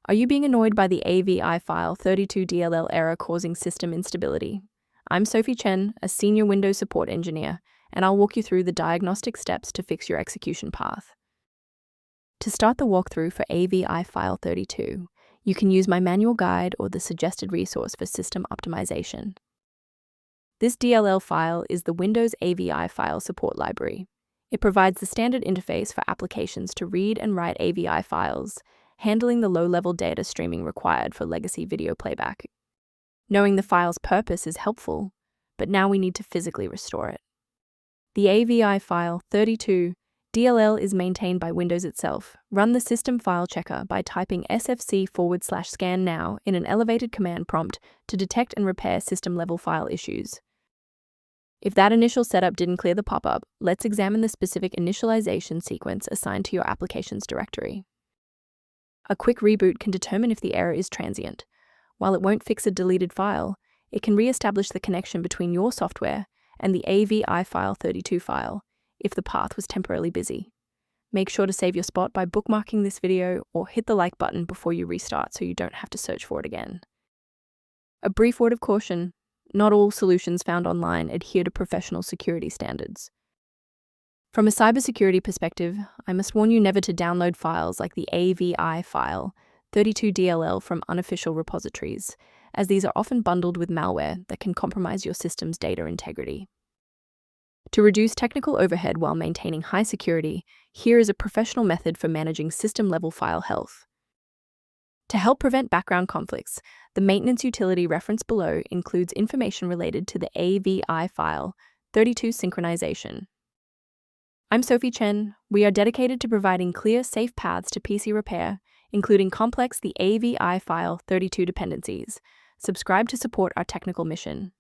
Are you being annoyed by the AVI File32.dll error causing system instability? I'm Sophie Chen, a senior Windows support engineer, and I'll walk you through the diagnostic steps to fix your execution path. To start the walkthrough for AVI File32, you can use my manual guide or the suggested resource for system optimization. This DLL file is the Windows AVI File Support Library. It provides the standard interface for applications to read and write AVI files, handling the low-level data streaming required for legacy video playback. Knowing the file's purpose is helpful, but now we need to physically restore it. The AVI file 32.dll is maintained by Windows itself. Run the system file checker by typing sfc/scan now in an elevated command prompt to detect and repair system-level file issues. If that initial setup didn't clear the pop-up, let's examine the specific initialization sequence assigned to your application's directory. A quick reboot can determine if the error is transient. While it won't fix a deleted file, it can re-establish the connection between your software and the AVI File32 file if the path was temporarily busy. Make sure to save your spot by bookmarking this video or hit the like button before you restart so you don't have to search for it again. A brief word of caution: not all solutions found online adhere to professional security standards. From a cybersecurity perspective, I must warn you never to download files like the AVI file 32.dll from unofficial repositories, as these are often bundled with malware that can compromise your system's data integrity. To reduce technical overhead while maintaining high security, here is a professional method for managing system-level file health. To help prevent background conflicts, the maintenance utility referenced below includes information related to the AVI file 32 synchronization. I'm Sophie Chen. We are dedicated to providing clear, safe paths to PC repair, including complex the AVI File 32 dependencies. Subscribe to support our technical mission.